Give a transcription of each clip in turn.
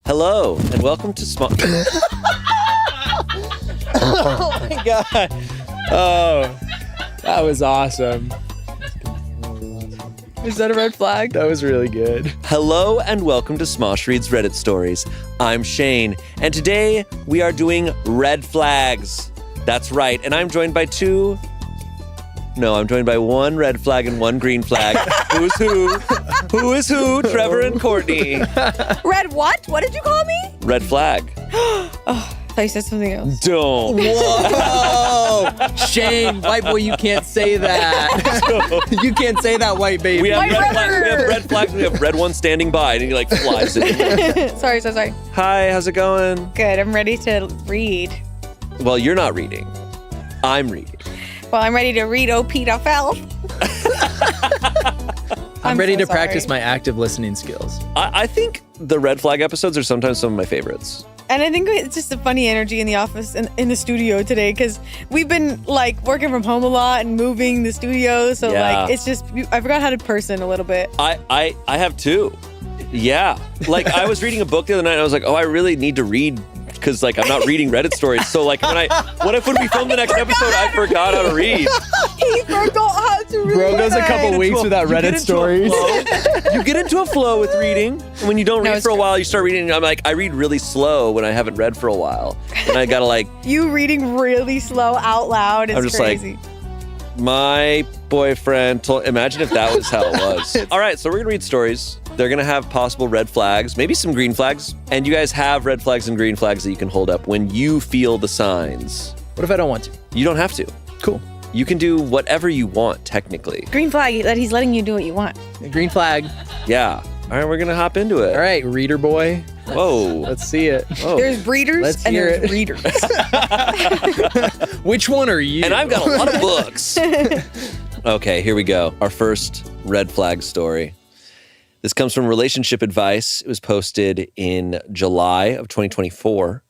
Hello, and welcome to Smosh... Oh my God. Oh, that was awesome. Is that a red flag? That was really good. Hello, and welcome to Smosh Reads Reddit Stories. I'm Shayne, and today we are doing red flags. That's right, and I'm joined by I'm joined by one red flag and one green flag. Who's who? Who is who? Trevor and Courtney. Red what? What did you call me? Red flag. Oh, I thought you said something else. Don't. Whoa! Shayne, white boy, you can't say that. You can't say that, white baby. We have, My red flags, brother. we have red flags. We have red one standing by, and he like flies it. Sorry. Hi, how's it going? Good, I'm ready to read. Well, you're not reading. I'm reading. Well, I'm ready to read OP to Fell. I'm ready so to sorry. practice my active listening skills. I think the red flag episodes are sometimes some of my favorites. And I think it's just a funny energy in the office and in the studio today because we've been like working from home a lot and moving the studio. So like it's just, I forgot how to person a little bit. I have two. Yeah. Like I was reading a book the other night and I was like, oh, I really need to read because like I'm not reading Reddit stories. So like when we film the next episode, I forgot how to read. He forgot how to read. Bro goes a couple weeks without Reddit stories. You get into a flow with reading. And when you don't read for a while, you start reading. I'm like, I read really slow when I haven't read for a while. And I gotta like... You reading really slow out loud is I'm just crazy. like, my boyfriend told... Imagine if that was how it was. All right, so we're gonna read stories. They're gonna have possible red flags, maybe some green flags. And you guys have red flags and green flags that you can hold up when you feel the signs. What if I don't want to? You don't have to. Cool. You can do whatever you want, technically. Green flag that he's letting you do what you want. Green flag. Yeah. All right, we're gonna hop into it. All right, reader boy. Whoa. Let's see it. Whoa. There's breeders Let's and hear there's it. readers. Which one are you? And I've got a lot of books. Okay, here we go. Our first red flag story. This comes from Relationship Advice. It was posted in July of 2024.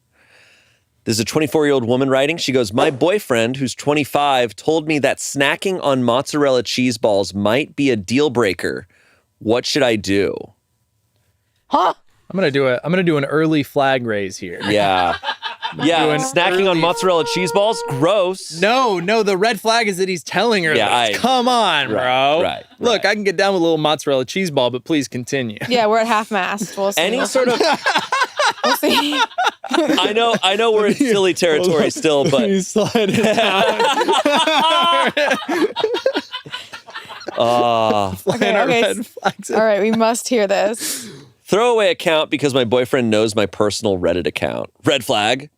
This is a 24-year-old woman writing. She goes, my boyfriend, who's 25, told me that snacking on mozzarella cheese balls might be a deal breaker. What should I do? Huh? I'm gonna do an early flag raise here. Yeah. Yeah, Doing snacking on mozzarella cheese balls? Gross. No, the red flag is that he's telling her this. Come on, bro. Right. Look, I can get down with a little mozzarella cheese ball, but please continue. Yeah, we're at half mast. We'll see. Any sort of... We'll see. I know we're in silly territory still, but... You slide it down. Okay. All right, we must hear this. Throwaway account because my boyfriend knows my personal Reddit account. Red flag.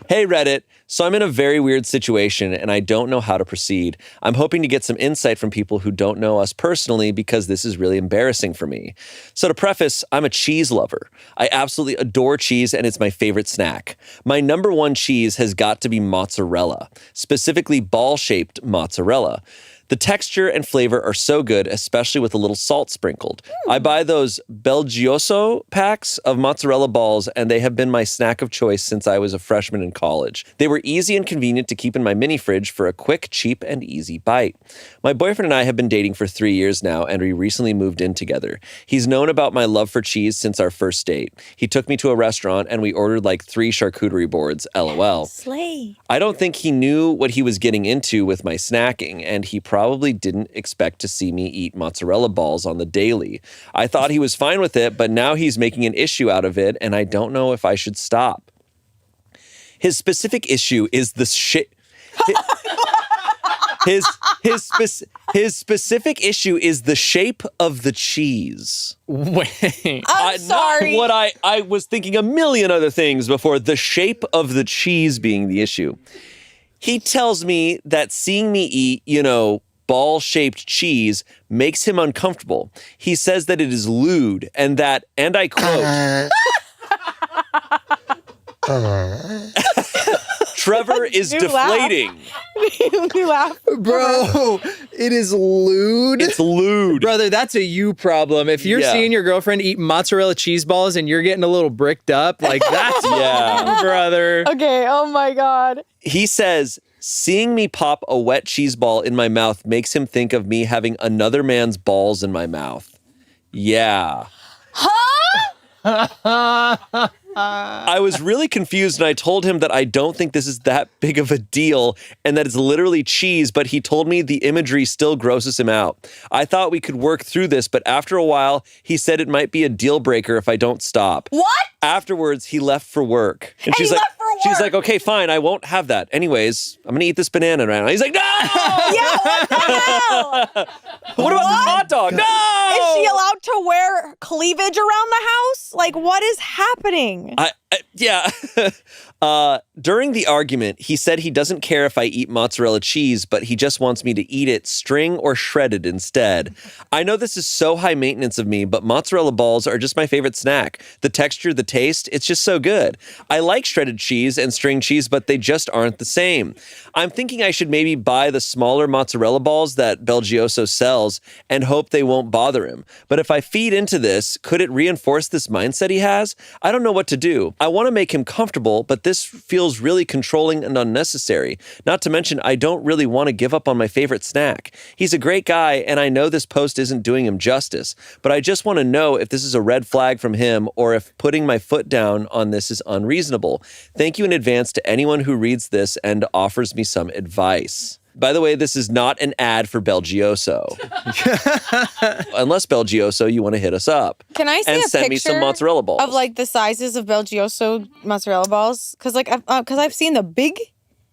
Hey, Reddit. So I'm in a very weird situation and I don't know how to proceed. I'm hoping to get some insight from people who don't know us personally because this is really embarrassing for me. So to preface, I'm a cheese lover. I absolutely adore cheese and it's my favorite snack. My number one cheese has got to be mozzarella, specifically ball-shaped mozzarella. The texture and flavor are so good, especially with a little salt sprinkled. I buy those Belgioso packs of mozzarella balls, and they have been my snack of choice since I was a freshman in college. They were easy and convenient to keep in my mini fridge for a quick, cheap, and easy bite. My boyfriend and I have been dating for 3 years now, and we recently moved in together. He's known about my love for cheese since our first date. He took me to a restaurant, and we ordered like 3 charcuterie boards, LOL. Slay. I don't think he knew what he was getting into with my snacking, and he probably didn't expect to see me eat mozzarella balls on the daily. I thought he was fine with it, but now he's making an issue out of it, and I don't know if I should stop. His specific issue is the shit. His specific issue is the shape of the cheese. Wait. I'm sorry. Not what I was thinking a million other things before the shape of the cheese being the issue. He tells me that seeing me eat, ball-shaped cheese makes him uncomfortable. He says that it is lewd and that, and I quote, Trevor is deflating. You laugh. Bro, it is lewd. It's lewd. Brother, that's a you problem. If you're seeing your girlfriend eat mozzarella cheese balls and you're getting a little bricked up, like that's you, brother. Okay, oh my God. He says, seeing me pop a wet cheese ball in my mouth makes him think of me having another man's balls in my mouth. Yeah. Huh? I was really confused and I told him that I don't think this is that big of a deal and that it's literally cheese, but he told me the imagery still grosses him out. I thought we could work through this, but after a while, he said it might be a deal breaker if I don't stop. What? Afterwards, he left for work. And she's like, okay, fine, I won't have that. Anyways, I'm gonna eat this banana right now. He's like, no! Yeah, what the hell? What about this hot dog? No! Is she allowed to wear cleavage around the house? Like, what is happening? Yeah. During the argument, he said he doesn't care if I eat mozzarella cheese, but he just wants me to eat it string or shredded instead. I know this is so high maintenance of me, but mozzarella balls are just my favorite snack. The texture, the taste, it's just so good. I like shredded cheese and string cheese, but they just aren't the same. I'm thinking I should maybe buy the smaller mozzarella balls that Belgioso sells and hope they won't bother him. But if I feed into this, could it reinforce this mindset he has? I don't know what to do. I want to make him comfortable, but this feels really controlling and unnecessary. Not to mention, I don't really want to give up on my favorite snack. He's a great guy, and I know this post isn't doing him justice, but I just want to know if this is a red flag from him or if putting my foot down on this is unreasonable. Thank you in advance to anyone who reads this and offers me some advice. By the way, this is not an ad for Belgioso. Unless Belgioso, you want to hit us up. Can I see and a send me some mozzarella balls of like the sizes of Belgioso mozzarella balls? Because I've seen the big,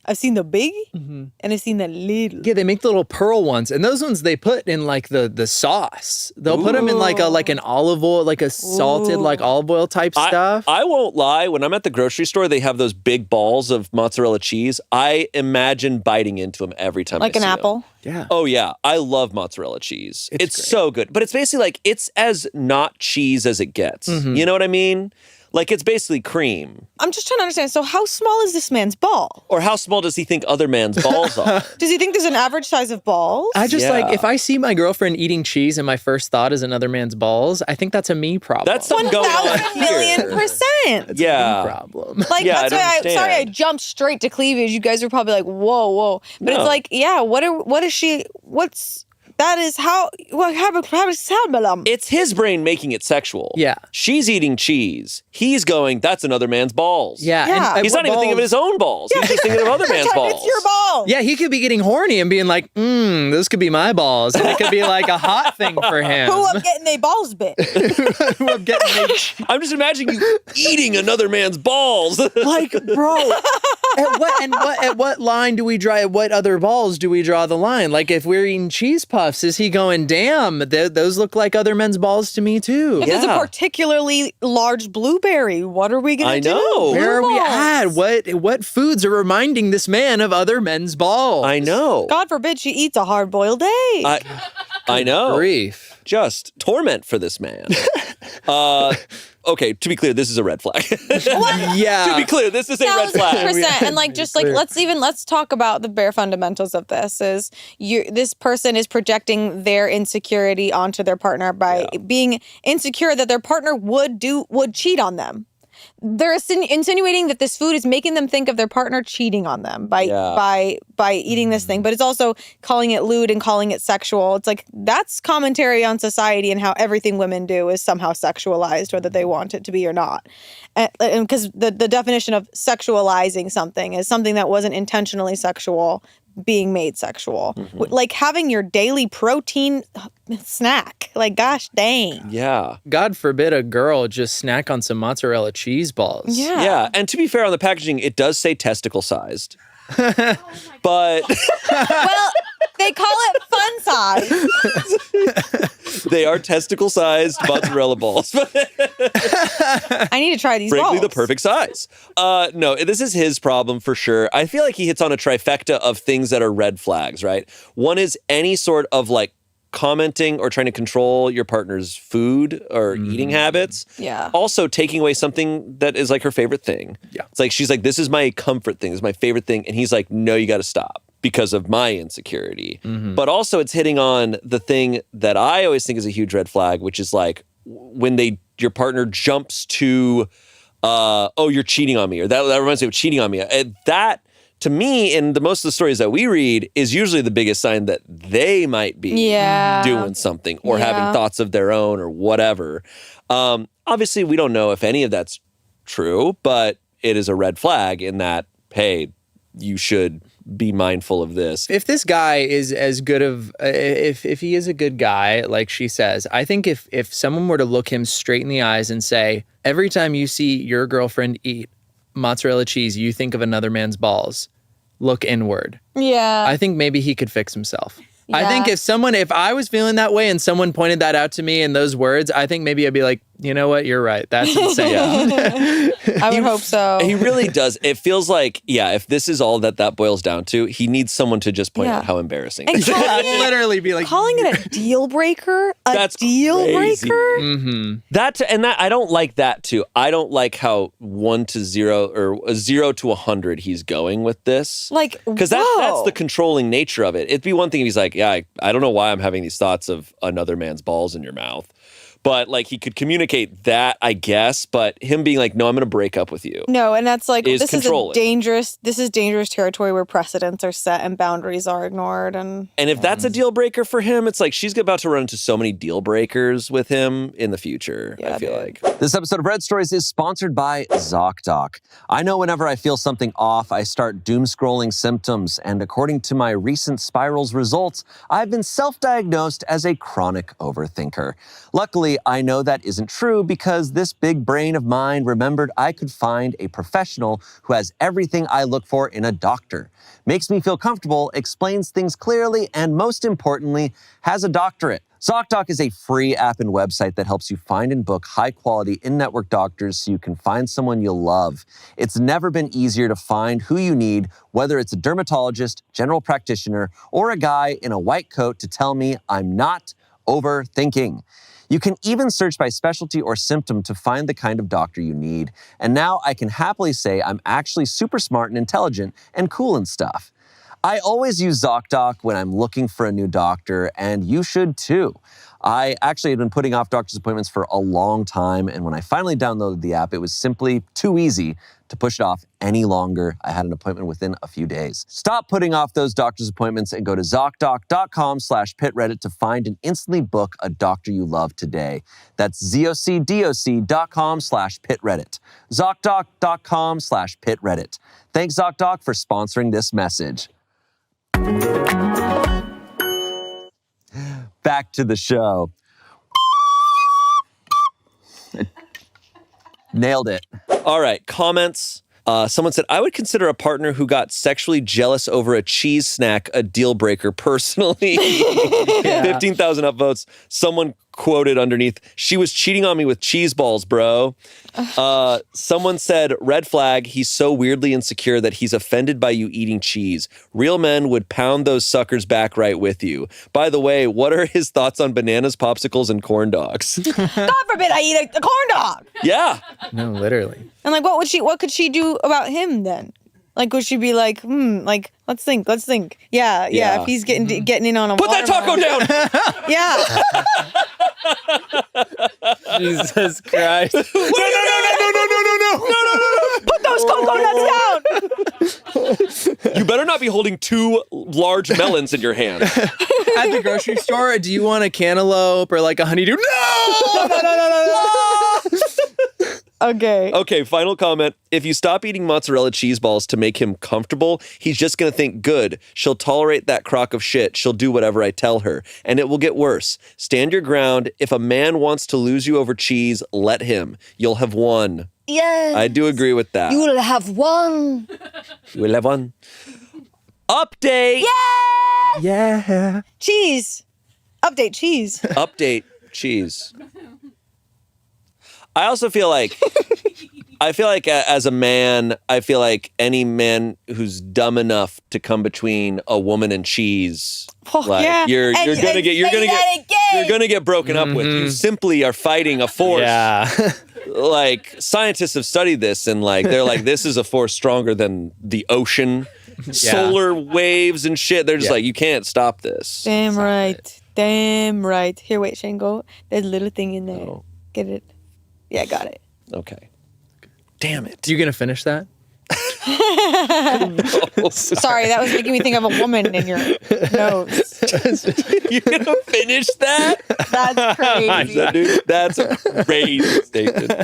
and I've seen the little. Yeah, they make the little pearl ones, and those ones they put in like the sauce. They'll put them in like an olive oil, like a salted like olive oil type stuff. I won't lie. When I'm at the grocery store, they have those big balls of mozzarella cheese. I imagine biting into them every time. Like I see an apple. Them. Yeah. Oh yeah, I love mozzarella cheese. It's so good, but it's basically like it's as not cheese as it gets. You know what I mean? Like, it's basically cream. I'm just trying to understand. So how small is this man's ball? Or how small does he think other man's balls are? Does he think there's an average size of balls? I just like, if I see my girlfriend eating cheese and my first thought is another man's balls, I think that's a me problem. That's something going on here. 1,000,000%. That's a me problem. Like, that's why I jumped straight to cleavage. You guys were probably like, whoa. But it's like, yeah, it's his brain making it sexual. Yeah. She's eating cheese. He's going, that's another man's balls. Yeah. And he's not even thinking of his own balls. He's just thinking of other man's balls. It's your balls. Yeah, he could be getting horny and being like, those could be my balls. And it could be like a hot thing for him. Who up getting their balls bit? I'm just imagining you eating another man's balls. Like, bro, at what line do we draw? At what other balls do we draw the line? Like, if we're eating cheese puffs, is he going, damn, those look like other men's balls to me too? If it's a particularly large blueberry, what are we going to do? I know. Where are we at? What foods are reminding this man of other men's balls? I know. God forbid she eats a hard-boiled egg. I know. Grief. Just torment for this man. Okay, to be clear, this is a red flag. Yeah. To be clear, this is a red flag. 1,000%. And let's talk about the bare fundamentals of this. This person is projecting their insecurity onto their partner by being insecure that their partner would cheat on them. They're insinuating that this food is making them think of their partner cheating on them by eating this thing, but it's also calling it lewd and calling it sexual. It's like, that's commentary on society and how everything women do is somehow sexualized, whether they want it to be or not. And because the definition of sexualizing something is something that wasn't intentionally sexual being made sexual. Like having your daily protein snack. Like, gosh dang. Yeah. God forbid a girl just snack on some mozzarella cheese balls. Yeah. Yeah. And to be fair, on the packaging, it does say testicle sized. But well, they call it fun size. They are testicle sized mozzarella balls. I need to try these Frankly, balls. the perfect size. No, this is his problem for sure. I feel like he hits on a trifecta of things that are red flags, right? One is any sort of like commenting or trying to control your partner's food or eating habits. Yeah. Also taking away something that is like her favorite thing. Yeah. It's like, she's like, this is my comfort thing. This is my favorite thing. And he's like, no, you got to stop because of my insecurity. But also it's hitting on the thing that I always think is a huge red flag, which is like when your partner jumps to, oh, you're cheating on me, or that reminds me of cheating on me. And that, to me, in most of the stories that we read, is usually the biggest sign that they might be doing something or having thoughts of their own or whatever. obviously we don't know if any of that's true, but it is a red flag in that, hey, you should be mindful of this. If this guy is as good of, if he is a good guy, like she says, I think if someone were to look him straight in the eyes and say, every time you see your girlfriend eat mozzarella cheese, you think of another man's balls, look inward. Yeah. I think maybe he could fix himself. I Yeah. think if I was feeling that way and someone pointed that out to me in those words, I think maybe I'd be like, you know what, you're right. That's insane. I would hope so. He really does. It feels like, if this is all that boils down to, he needs someone to just point out how embarrassing And it is. Literally be like, calling it a deal breaker? That's deal crazy. breaker? mm-hmm. That I don't like that too. I don't like how 1 to 0 or 0 to 100 he's going with this. Like, because that's the controlling nature of it. It'd be one thing if he's like, I don't know why I'm having these thoughts of another man's balls in your mouth. But like he could communicate that, I guess. But him being like, no, I'm going to break up with you. No, and that's like, Is this is controlling. dangerous territory where precedents are set and boundaries are ignored. And if that's a deal breaker for him, it's like she's about to run into so many deal breakers with him in the future, I feel like. This episode of Reddit Stories is sponsored by ZocDoc. I know whenever I feel something off, I start doom scrolling symptoms. And according to my recent spirals results, I've been self-diagnosed as a chronic overthinker. Luckily, I know that isn't true because this big brain of mine remembered I could find a professional who has everything I look for in a doctor. Makes me feel comfortable, explains things clearly, and most importantly, has a doctorate. ZocDoc is a free app and website that helps you find and book high-quality in-network doctors so you can find someone you'll love. It's never been easier to find who you need, whether it's a dermatologist, general practitioner, or a guy in a white coat to tell me I'm not overthinking. You can even search by specialty or symptom to find the kind of doctor you need. And now I can happily say I'm actually super smart and intelligent and cool and stuff. I always use ZocDoc when I'm looking for a new doctor, and you should too. I actually had been putting off doctor's appointments for a long time, and when I finally downloaded the app, it was simply too easy to push it off any longer. I had an appointment within a few days. Stop putting off those doctor's appointments and go to ZocDoc.com/pitreddit to find and instantly book a doctor you love today. That's ZocDoc.com/pitreddit. ZocDoc.com/pitreddit. Thanks, ZocDoc, for sponsoring this message. Back to the show. Nailed it. All right, comments. Someone said, I would consider a partner who got sexually jealous over a cheese snack a deal breaker personally. 15,000 upvotes. Someone quoted underneath, she was cheating on me with cheese balls, bro. Someone said, red flag, he's so weirdly insecure that he's offended by you eating cheese. Real men would pound those suckers back right with you. By the way, what are his thoughts on bananas, popsicles, and corn dogs? God forbid I eat a corn dog. Yeah. No, literally. And like, what could she do about him then? Like, would she be like, like, let's think. Yeah. If he's getting in on a Put that taco down. Yeah. Jesus Christ. No. Put those coconuts down. You better not be holding 2 large melons in your hand. At the grocery store, do you want a cantaloupe or like a honeydew? No! Okay, final comment. If you stop eating mozzarella cheese balls to make him comfortable, he's just going to think, good, she'll tolerate that crock of shit. She'll do whatever I tell her. And it will get worse. Stand your ground. If a man wants to lose you over cheese, let him. You'll have won. Yes. I do agree with that. You will have one. You will have won. Update. Yeah. Cheese. Update cheese. Update cheese. I also feel like, as a man, I feel like any man who's dumb enough to come between a woman and cheese, you're gonna get broken up with. You simply are fighting a force. Yeah. Like scientists have studied this, and like they're like, this is a force stronger than the ocean, solar waves and shit. They're just like, you can't stop this. Damn right. Here, wait, Shayne, go. There's a little thing in there. Oh. Get it? Yeah, got it. Okay. Damn it. You gonna finish that? Sorry, that was making me think of a woman in your nose. You're gonna finish that? That's crazy. Dude, that's a crazy statement.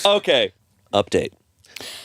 Okay, update.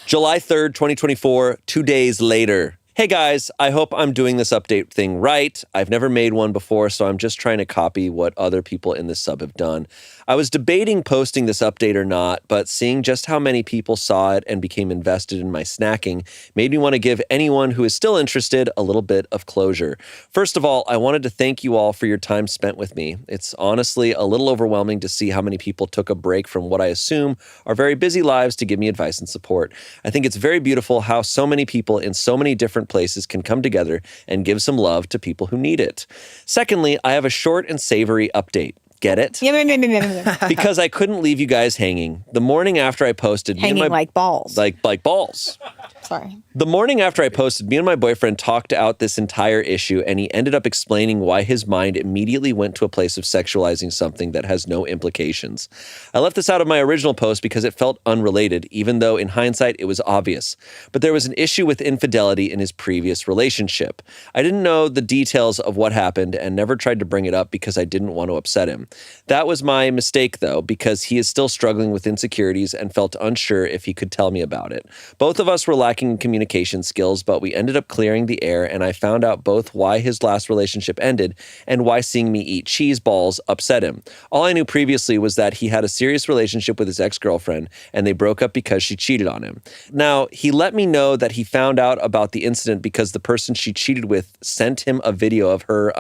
July 3rd, 2024, 2 days later. Hey guys, I hope I'm doing this update thing right. I've never made one before, so I'm just trying to copy what other people in this sub have done. I was debating posting this update or not, but seeing just how many people saw it and became invested in my snacking made me want to give anyone who is still interested a little bit of closure. First of all, I wanted to thank you all for your time spent with me. It's honestly a little overwhelming to see how many people took a break from what I assume are very busy lives to give me advice and support. I think it's very beautiful how so many people in so many different places can come together and give some love to people who need it. Secondly, I have a short and savory update. Get it? Yeah. Because I couldn't leave you guys hanging. The morning after I posted... Hanging like balls. Like balls. Sorry. The morning after I posted, me and my boyfriend talked out this entire issue, and he ended up explaining why his mind immediately went to a place of sexualizing something that has no implications. I left this out of my original post because it felt unrelated, even though in hindsight it was obvious. But there was an issue with infidelity in his previous relationship. I didn't know the details of what happened and never tried to bring it up because I didn't want to upset him. That was my mistake, though, because he is still struggling with insecurities and felt unsure if he could tell me about it. Both of us were lacking in communication skills, but we ended up clearing the air, and I found out both why his last relationship ended and why seeing me eat cheese balls upset him. All I knew previously was that he had a serious relationship with his ex-girlfriend, and they broke up because she cheated on him. Now, he let me know that he found out about the incident because the person she cheated with sent him a video of her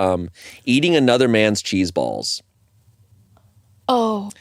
eating another man's cheese balls. Oh.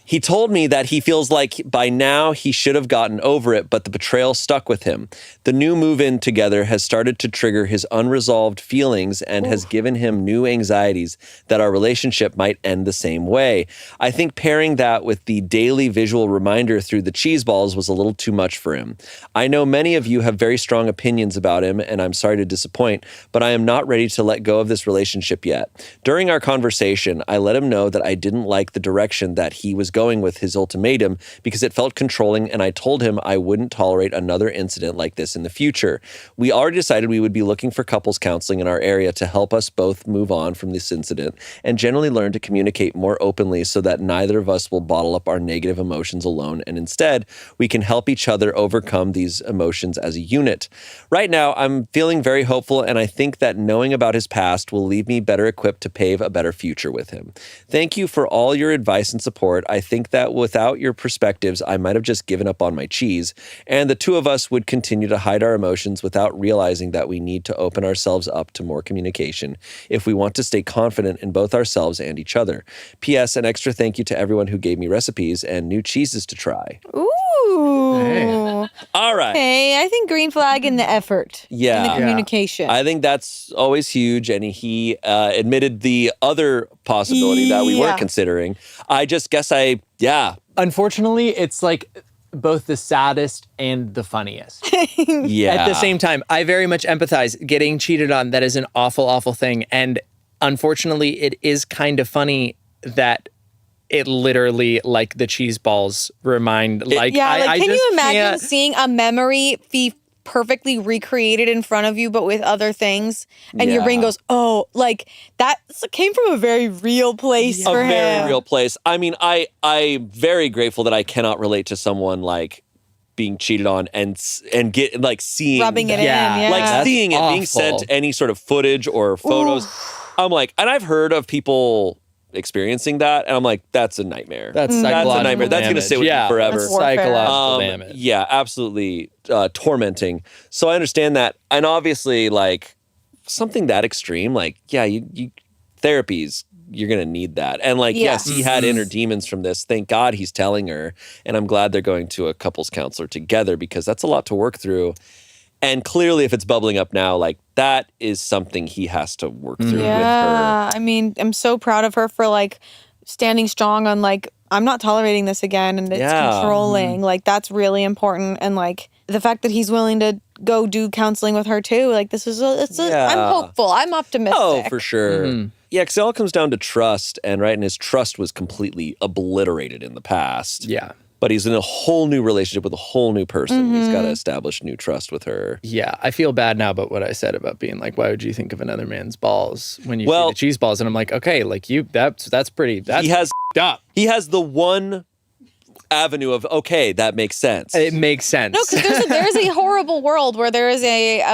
He told me that he feels like by now he should have gotten over it, but the betrayal stuck with him. The new move-in together has started to trigger his unresolved feelings and has given him new anxieties that our relationship might end the same way. I think pairing that with the daily visual reminder through the cheese balls was a little too much for him. I know many of you have very strong opinions about him, and I'm sorry to disappoint, but I am not ready to let go of this relationship yet. During our conversation, I let him know that I didn't like the direction that he was going with his ultimatum because it felt controlling, and I told him I wouldn't tolerate another incident like this in the future. We already decided we would be looking for couples counseling in our area to help us both move on from this incident and generally learn to communicate more openly so that neither of us will bottle up our negative emotions alone, and instead we can help each other overcome these emotions as a unit. Right now, I'm feeling very hopeful, and I think that knowing about his past will leave me better equipped to pave a better future with him. Thank you for all your advice and support. I think that without your perspectives, I might have just given up on my cheese, and the two of us would continue to hide our emotions without realizing that we need to open ourselves up to more communication if we want to stay confident in both ourselves and each other. P.S. An extra thank you to everyone who gave me recipes and new cheeses to try. Ooh. Hey. All right. Hey, I think green flag in the effort. Yeah. In the communication. I think that's always huge, and he admitted the other possibility that we weren't considering. I just guess Unfortunately, it's like both the saddest and the funniest. Yeah. At the same time, I very much empathize. Getting cheated on, that is an awful, awful thing. And unfortunately, it is kind of funny that it literally, like the cheese balls, remind. Can you imagine seeing a memory be perfectly recreated in front of you, but with other things, and your brain goes, "Oh, like that came from a very real place for him." A very real place. I mean, I'm very grateful that I cannot relate to someone like being cheated on and get like seeing rubbing it in, like That's seeing it being awful. sent any sort of footage or photos. I'm like, and I've heard of people experiencing that, and I'm like, that's a nightmare. That's a nightmare. That's gonna sit with you forever. That's warfare. Psychological damage. Yeah, absolutely tormenting. So I understand that, and obviously, like something that extreme, like you therapies, you're gonna need that. And like, yes, he had inner demons from this. Thank God he's telling her, and I'm glad they're going to a couples counselor together because that's a lot to work through. And clearly, if it's bubbling up now, like that is something he has to work through with her. I mean, I'm so proud of her for like standing strong on like, I'm not tolerating this again, and it's controlling. Like that's really important. And like the fact that he's willing to go do counseling with her too. Like this is I'm hopeful. I'm optimistic. Oh, for sure. Yeah, because it all comes down to trust, and his trust was completely obliterated in the past. Yeah. But he's in a whole new relationship with a whole new person. He's got to establish new trust with her. Yeah, I feel bad now about what I said about being like, why would you think of another man's balls when you see Well- the cheese balls? And I'm like, okay, like that's pretty, that's He has up. he has the one avenue of, okay, that makes sense. It makes sense. No, because there's a horrible world where there is a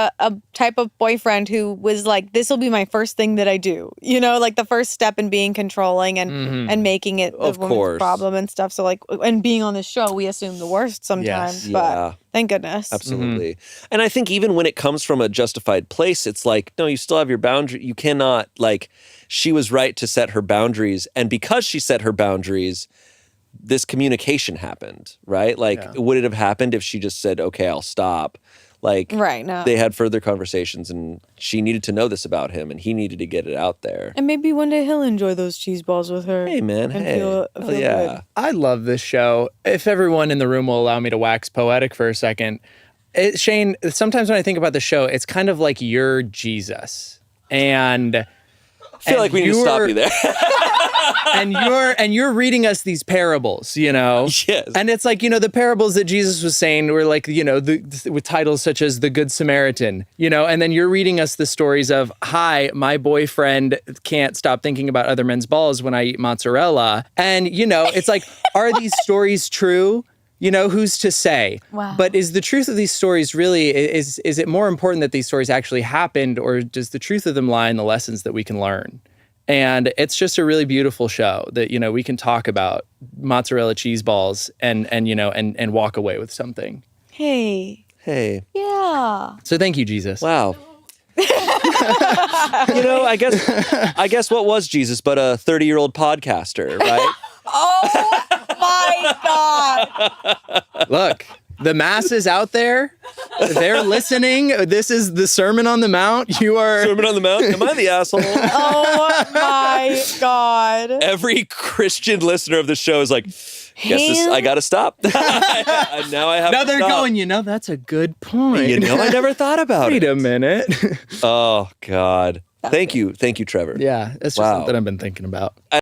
type of boyfriend who was like, this will be my first thing that I do. You know, like the first step in being controlling and making it the Of woman's course. problem and stuff. So like, and being on this show, we assume the worst sometimes. Yes. But Yeah. thank goodness. Absolutely. And I think even when it comes from a justified place, it's like, no, you still have your boundary. You cannot, like, she was right to set her boundaries. And because she set her boundaries, this communication happened, right? Like, would it have happened if she just said, okay, I'll stop? Like, Right, no. they had further conversations and she needed to know this about him and he needed to get it out there. And maybe one day he'll enjoy those cheese balls with her. Hey, man, and hey. feel Hell yeah. good. I love this show. If everyone in the room will allow me to wax poetic for a second. Shayne, sometimes when I think about the show, it's kind of like you're Jesus. And I feel like we need to stop you there. and you're reading us these parables, you know? Yes. And it's like, you know, the parables that Jesus was saying were like, you know, with titles such as The Good Samaritan, you know, and then you're reading us the stories of, hi, my boyfriend can't stop thinking about other men's balls when I eat mozzarella. And, you know, it's like, are these stories true? You know, who's to say? Wow. But is the truth of these stories really, is it more important that these stories actually happened, or does the truth of them lie in the lessons that we can learn? And it's just a really beautiful show that, you know, we can talk about mozzarella cheese balls and you know, and walk away with something. Hey. Hey. Yeah. So thank you, Jesus. Wow. You know, I guess what was Jesus but a 30-year-old podcaster, right? Oh my God. Look, the masses out there, they're listening. This is the Sermon on the Mount. You are... Sermon on the Mount? Am I the asshole? Oh my God. Every Christian listener of the show is like, I gotta stop. Now I have Now to they're stop. going, you know, that's a good point. You know, I never thought about Wait it. a minute. Oh, God. Thank you, Trevor. Yeah, that's just Wow. something I've been thinking about.